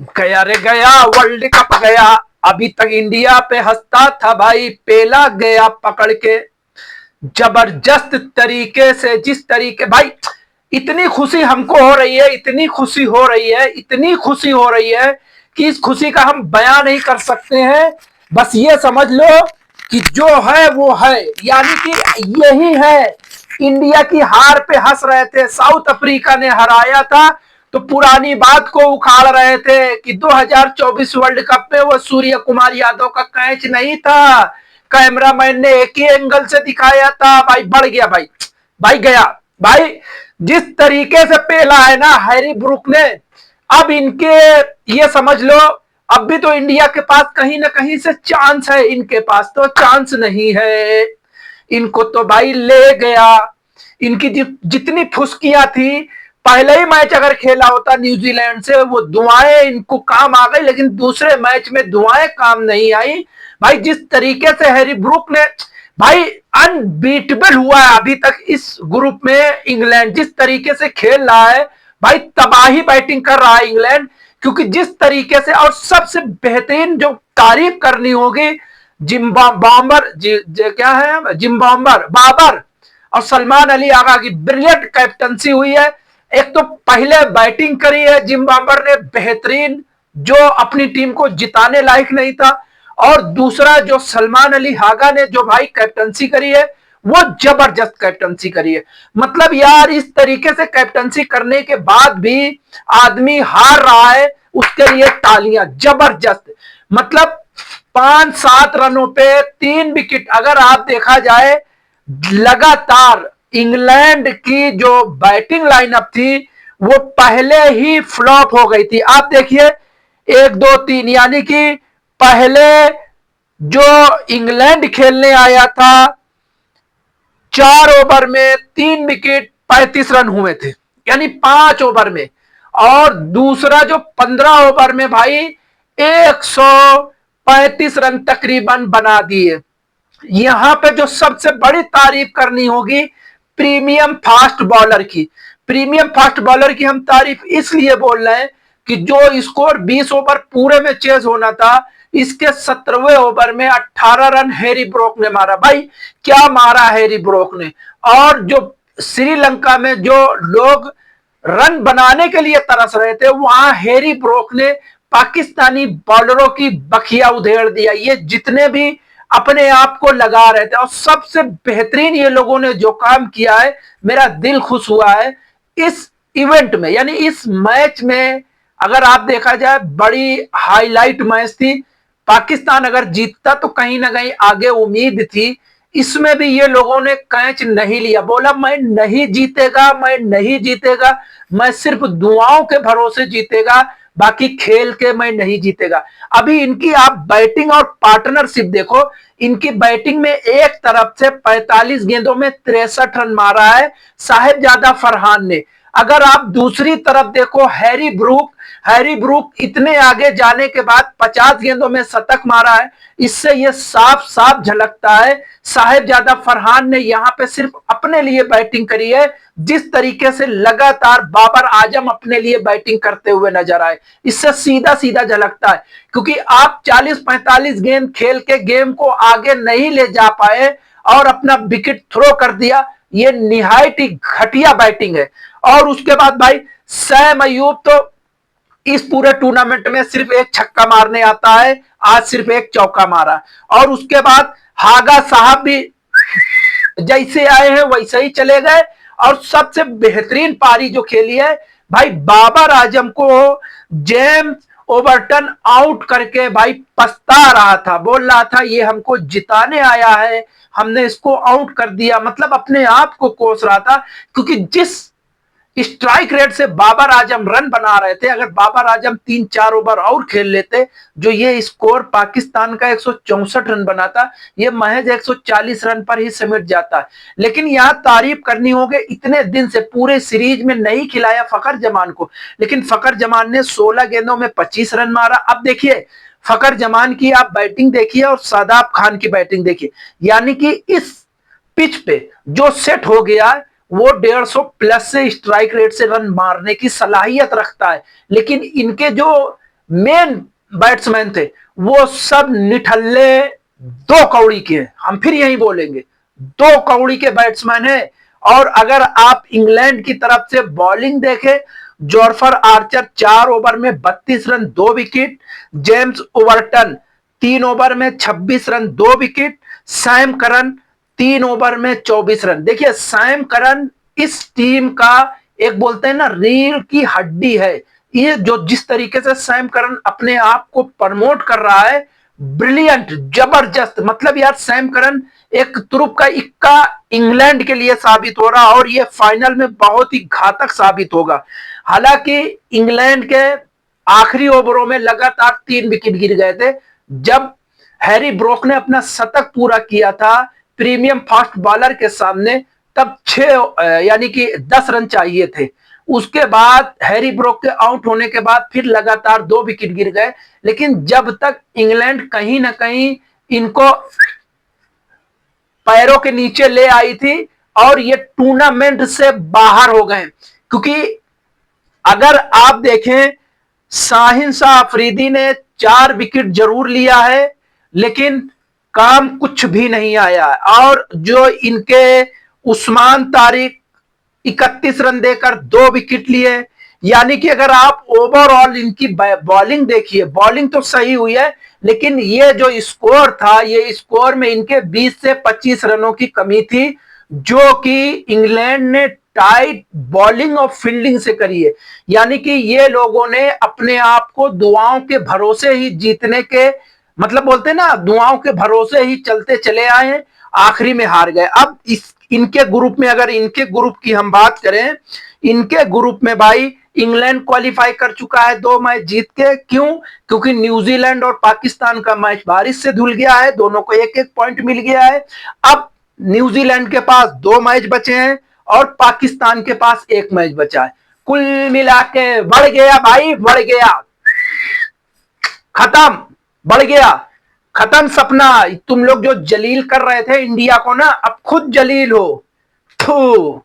गया रे गया, वर्ल्ड कप गया। अभी तक इंडिया पे हंसता था भाई, पेला गया पकड़ के। जबरदस्त तरीके से, जिस तरीके भाई, इतनी खुशी हमको हो रही है, इतनी खुशी हो रही है, इतनी खुशी हो रही है कि इस खुशी का हम बयां नहीं कर सकते हैं। बस ये समझ लो कि जो है वो है, यानी कि यही है। इंडिया की हार पे हंस रहे थे, साउथ अफ्रीका ने हराया था तो पुरानी बात को उखाड़ रहे थे कि 2024 वर्ल्ड कप में वो सूर्य कुमार यादव का कैच नहीं था, कैमरामैन ने एक ही एंगल से दिखाया था। भाई बढ़ गया भाई, भाई गया भाई। जिस तरीके से पेला है ना हैरी ब्रूक ने, अब इनके, ये समझ लो, अब भी तो इंडिया के पास कहीं ना कहीं से चांस है, इनके पास तो चांस नहीं है। इनको तो भाई ले गया। इनकी जितनी फुस्कियां थी, पहले ही मैच अगर खेला होता न्यूजीलैंड से, वो दुआएं इनको काम आ गई, लेकिन दूसरे मैच में दुआएं काम नहीं आई। भाई जिस तरीके से हैरी ब्रूक ने, भाई अनबीटेबल हुआ है अभी तक इस ग्रुप में इंग्लैंड, जिस तरीके से खेल रहा है भाई, तबाही बैटिंग कर रहा है इंग्लैंड। क्योंकि जिस तरीके से, और सबसे बेहतरीन जो तारीफ करनी होगी, जिम्बाबर क्या है, जिम्बाबर बाबर और सलमान अली आगा की ब्रिलियंट कैप्टनसी हुई है। एक तो पहले बैटिंग करी है जिम्बाबर ने बेहतरीन, जो अपनी टीम को जिताने लायक नहीं था, और दूसरा जो सलमान अली हागा ने जो भाई कैप्टनसी करी है, वो जबरदस्त कैप्टनसी करी है। मतलब यार इस तरीके से कैप्टनसी करने के बाद भी आदमी हार रहा है, उसके लिए तालियां जबरदस्त। मतलब 5-7 रनों पे 3 विकेट, अगर आप देखा जाए लगातार इंग्लैंड की जो बैटिंग लाइनअप थी वो पहले ही फ्लॉप हो गई थी। आप देखिए 1, 2, 3, यानी कि पहले जो इंग्लैंड खेलने आया था 4 ओवर में 3 विकेट 35 रन हुए थे, यानी 5 ओवर में। और दूसरा जो 15 ओवर में भाई 135 रन तकरीबन बना दिए। यहां पे जो सबसे बड़ी तारीफ करनी होगी प्रीमियम फास्ट बॉलर की। प्रीमियम फास्ट बॉलर की हम तारीफ इसलिए बोल रहे हैं कि जो स्कोर 20 ओवर पूरे में चेज होना था, इसके 17वें ओवर में 18 रन हैरी ब्रोक ने मारा। भाई क्या मारा हैरी ब्रोक ने। और जो श्रीलंका में जो लोग रन बनाने के लिए तरस रहे थे, वहां हैरी ब्रोक ने पाकिस्तानी बॉलरों की बखिया उधेड़ दिया। ये जितने भी अपने आप को लगा रहे थे, और सबसे बेहतरीन ये लोगों ने जो काम किया है, मेरा दिल खुश हुआ है इस इवेंट में, यानी इस मैच में। अगर आप देखा जाए बड़ी हाईलाइट मैच थी। पाकिस्तान अगर जीतता तो कहीं ना कहीं आगे उम्मीद थी। इसमें भी ये लोगों ने कैच नहीं लिया, बोला मैं नहीं जीतेगा, मैं नहीं जीतेगा, मैं सिर्फ दुआओं के भरोसे जीतेगा, बाकी खेल के मैं नहीं जीतेगा। अभी इनकी आप बैटिंग और पार्टनरशिप देखो। इनकी बैटिंग में एक तरफ से 45 गेंदों में 63 रन मारा है साहेबजादा फरहान ने। अगर आप दूसरी तरफ देखो हैरी ब्रूक, हैरी ब्रूक इतने आगे जाने के बाद 50 गेंदों में शतक मारा है। इससे यह साफ साफ झलकता है साहेबजादा फरहान ने यहां पे सिर्फ अपने लिए बैटिंग करी है। जिस तरीके से लगातार बाबर आजम अपने लिए बैटिंग करते हुए नजर आए, इससे सीधा सीधा झलकता है। क्योंकि आप 40-45 गेंद खेल के गेम को आगे नहीं ले जा पाए और अपना विकेट थ्रो कर दिया, ये निहायत ही घटिया बैटिंग है। और उसके बाद भाई सैम अयूब तो इस पूरे टूर्नामेंट में सिर्फ एक छक्का मारने आता है, आज सिर्फ एक चौका मारा। और उसके बाद हागा साहब भी जैसे आए हैं वैसे ही चले गए। और सबसे बेहतरीन पारी जो खेली है भाई, बाबर आजम को जेम्स ओवरटन आउट करके भाई पछता रहा था, बोल रहा था ये हमको जिताने आया है, हमने इसको आउट कर दिया, मतलब अपने आप को कोस रहा था। क्योंकि जिस स्ट्राइक रेट से बाबर आजम रन बना रहे थे, अगर बाबर आजम 3-4 ओवर और खेल लेते, जो ये स्कोर पाकिस्तान का 164 रन बनाता, ये महज 140 रन पर ही सिमट जाता। लेकिन यहां तारीफ करनी होगी, इतने दिन से पूरे सीरीज में नहीं खिलाया फखर जमान को, लेकिन फखर जमान ने 16 गेंदों में 25 रन मारा। अब देखिए फखर जमान की आप बैटिंग देखिए और शादाब खान की बैटिंग देखिए, यानी कि इस पिच पे जो सेट हो गया वो 150 प्लस से स्ट्राइक रेट से रन मारने की सलाहियत रखता है। लेकिन इनके जो मेन बैट्समैन थे, वो सब निठल्ले दो कौड़ी के हैं। हम फिर यही बोलेंगे, दो कौड़ी के बैट्समैन हैं। और अगर आप इंग्लैंड की तरफ से बॉलिंग देखें, जॉर्फर आर्चर 4 ओवर में 32 run 2 wicket, James Overton 3 over में 26 run 2 wicket, Sam Curran 3 over में 24 रन। देखिए सैम करन इस टीम का एक बोलते हैं ना रीढ़ की हड्डी है। ये जो जिस तरीके से सैम करन अपने आप को प्रमोट कर रहा है, ब्रिलियंट, जबरदस्त। मतलब यार सैम करन एक तुरुप का इक्का इंग्लैंड के लिए साबित हो रहा, और ये फाइनल में बहुत ही घातक साबित होगा। हालांकि इंग्लैंड के आखिरी ओवरों में लगातार 3 विकेट गिर गए थे। जब हैरी ब्रोक ने अपना शतक पूरा किया था प्रीमियम फास्ट बॉलर के सामने, तब 6 यानी कि 10 रन चाहिए थे। उसके बाद हैरी ब्रोक के आउट होने के बाद फिर लगातार 2 विकेट गिर गए। लेकिन जब तक इंग्लैंड कहीं ना कहीं इनको पैरों के नीचे ले आई थी और ये टूर्नामेंट से बाहर हो गए। क्योंकि अगर आप देखें, शाहिन शाह अफरीदी ने 4 विकेट जरूर लिया है, लेकिन काम कुछ भी नहीं आया। और जो इनके उस्मान तारिक 31 रन देकर 2 विकेट लिए। यानी कि अगर आप ओवरऑल इनकी बॉलिंग देखिए, बॉलिंग तो सही हुई है, लेकिन ये जो स्कोर था, ये स्कोर में इनके 20 से 25 रनों की कमी थी, जो कि इंग्लैंड ने टाइट बॉलिंग और फील्डिंग से करी है। यानी कि ये लोगों ने अपने आप को दुआओं के भरोसे ही जीतने के, मतलब बोलते हैं ना, दुआओं के भरोसे ही चलते चले आए हैं, आखिरी में हार गए। अब इस इनके ग्रुप में, अगर इनके ग्रुप की हम बात करें, इनके ग्रुप में भाई इंग्लैंड क्वालिफाई कर चुका है 2 मैच जीत के। क्यों? क्योंकि न्यूजीलैंड और पाकिस्तान का मैच बारिश से धुल गया है, दोनों को एक एक पॉइंट मिल गया है। अब न्यूजीलैंड के पास 2 मैच बचे हैं और पाकिस्तान के पास 1 मैच बचा है। कुल मिला के बढ़ गया भाई, बढ़ गया, खत्म, बढ़ गया, खत्म सपना। तुम लोग जो जलील कर रहे थे इंडिया को ना, अब खुद जलील हो। थू।